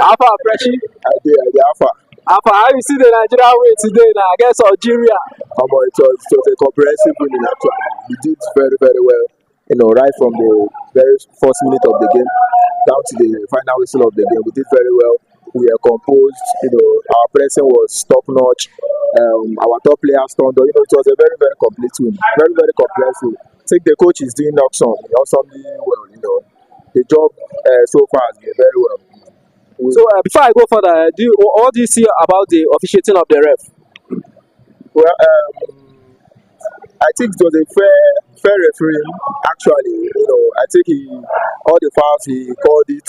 Alpha Freshi. The Alpha. Alpha, how you see the Nigerian way today now against Algeria? It was a comprehensive winning actually. We did very, very well. Right from the very first minute of the game down to the final whistle of the game, we did very well. We are composed. Our pressing was top notch. Our top players turned on. It was a very, very complete win. Very, very comprehensive. I think the coach is doing awesomely well. The job so far has been very well. So before I go further, what do you see about the officiating of the ref? Well, I think it was a fair referee. Actually, I think all the fouls he called it.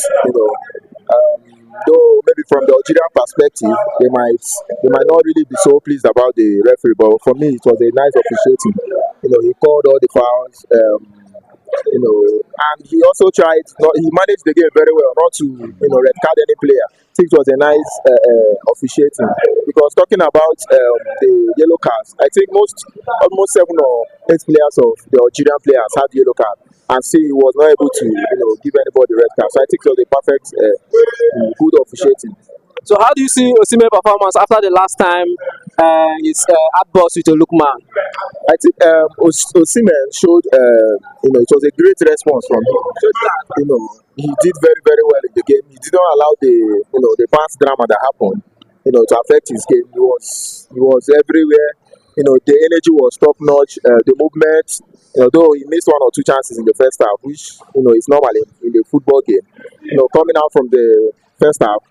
Though maybe from the Algerian perspective, they might not really be so pleased about the referee, but for me, it was a nice officiating. He called all the fouls. And he also tried. He managed the game very well, not to red card any player. I think it was a nice officiating. Because talking about the yellow cards, I think almost 7 or 8 players of the Algerian players had yellow card, and still he was not able to give anybody red card. So I think it was a perfect good officiating. So how do you see Osimhen's performance after the last time his outburst with Olukman? I think Osimhen showed, it was a great response from him. He did very, very well in the game. He did not allow the past drama that happened, to affect his game. He was everywhere. The energy was top notch. The movement, though he missed 1 or 2 chances in the first half, which is normal in the football game. Coming out from the first half,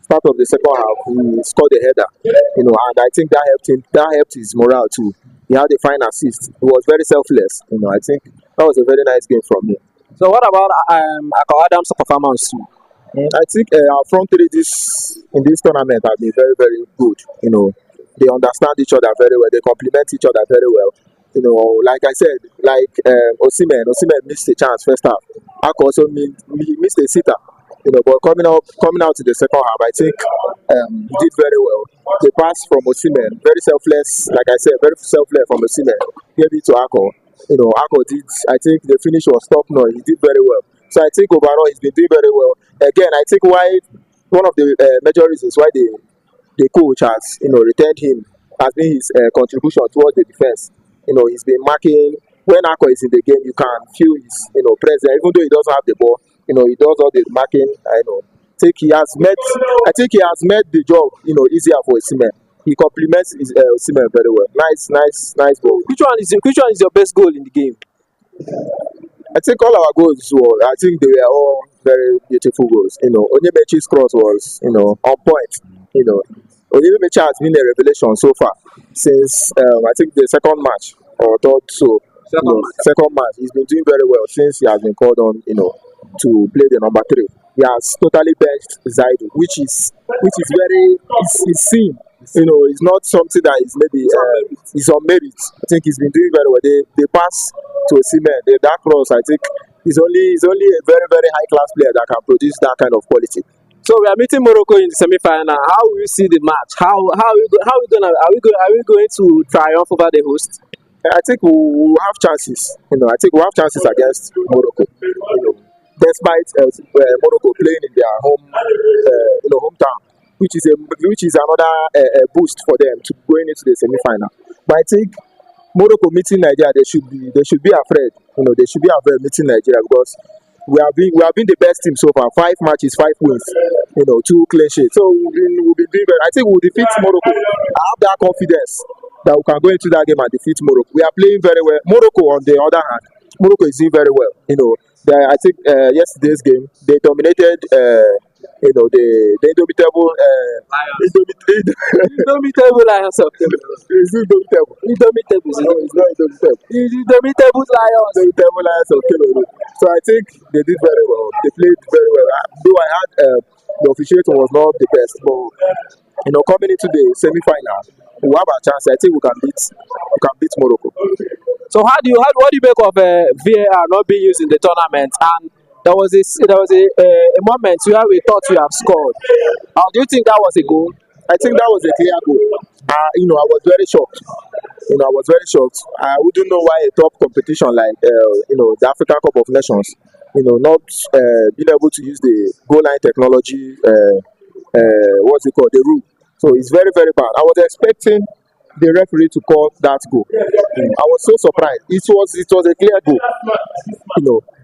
start of the second half, he scored a header, and I think that helped him. That helped his morale too. He had a fine assist. He was very selfless. I think that was a very nice game from him. So what about Akol Adams' performance too? I think our front three in this tournament have been very, very good. They understand each other very well. They complement each other very well. Like I said, Osimhen missed a chance first half. Akol also missed a sitter. But coming out in the second half, I think he did very well. The pass from Osimhen, very selfless, like I said, very selfless from Osimhen. Gave it to Akol. Akol did. I think the finish was top notch. He did very well. So I think overall he's been doing very well. Again, I think one of the major reasons why the coach has retained him has been his contribution towards the defense. He's been marking. When Akol is in the game, you can feel his presence, even though he doesn't have the ball. He does all the marking. I think he has made the job easier for Osimhen. He complements Osimhen very well. Nice goal. Which one is your best goal in the game? I think all our goals I think they were all very beautiful goals. Onyemechi's cross was on point. Onyemechi has been a revelation so far since I think the second match or third. Second match, he's been doing very well since he has been called on. To play the number 3. He has totally benched Zaidu, which is very seen. It's not something that is maybe is on merit. I think he's been doing very well. They pass to Osimhen, that cross. I think he's only a very, very high class player that can produce that kind of quality. So we are meeting Morocco in the semi-final. How will you see the match? Are we going to triumph over the host? I think we will have chances. I think we have chances against Morocco. Despite Morocco playing in their hometown, which is another boost for them to going into the semi-final. But I think Morocco meeting Nigeria, they should be afraid. They should be afraid meeting Nigeria because we have been the best team so far. 5 matches, 5 wins, 2 clean sheets. So we'll be doing better. I think we'll defeat Morocco. I have that confidence that we can go into that game and defeat Morocco. We are playing very well. Morocco, on the other hand, Morocco is doing very well. I think yesterday's game they dominated. The indomitable indomitable Lions of It's indomitable. Indomitable. It's not indomitable. Indomitable Lions. Indomitable Lions of Cameroon. So I think they did very well. They played very well. Though I had the officiating was not the best, but coming into the semi-final, we have a chance. I think we can beat Morocco. So what do you make of VAR not being used in the tournament? And there was a moment where we thought we have scored. Do you think that was a goal? I think that was a clear goal. I was very shocked. I wouldn't know why a top competition like the African Cup of Nations, not being able to use the goal line technology what's it called, the rule. So it's very very bad. I was expecting the referee to call that goal. I was so surprised. It was a clear goal.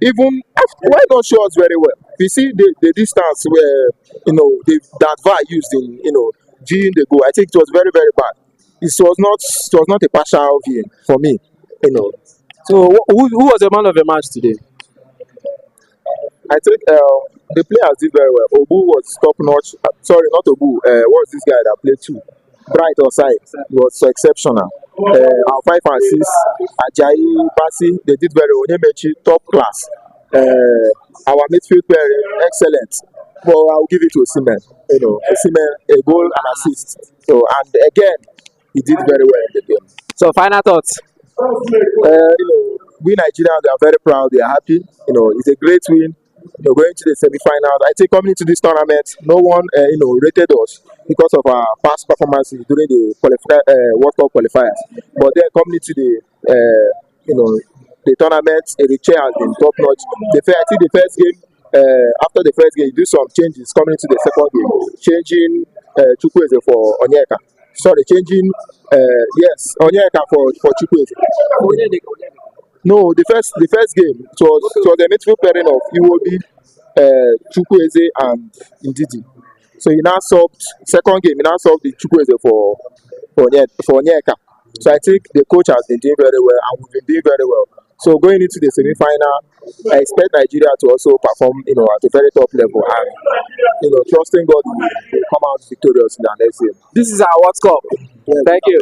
Even after, why not show us very well? You see the distance where that VAR used in viewing the goal. I think it was very very bad. It was not a partial viewing for me. You know, So who was the man of the match today? I think the players did very well. Obu was top notch. Sorry, not Obu. What's this guy that played two? Bright or side was so exceptional. Our 5 and 6, Ajayi, Basi, they did very well. Onyemechi, top class. Our midfield pairing, excellent. Well, I'll give it to Osimhen. Osimhen, a goal and assist. So, and again, he did very well in the game. So final thoughts. We Nigerians are very proud. We are happy. It's a great win. Going to the semi-finals. I think coming into this tournament, no one, rated us because of our past performances during the World Cup qualifiers. But then coming into the tournament, the chair has been top notch. I think the first game, after the first game, you do some changes coming into the second game, changing Chukwueze for Onyeka. Sorry, changing Onyeka for Chukwueze. No, the first game it was a midfield pairing of Iwobi, Chukwueze and Ndidi. So he now subbed second game. He now subbed the Chukwueze for Onyeka. So I think the coach has been doing very well, and we've been doing very well. So going into the semi-final, I expect Nigeria to also perform, at a very top level, and trusting God will come out victorious in the next game. This is our World Cup. Thank you.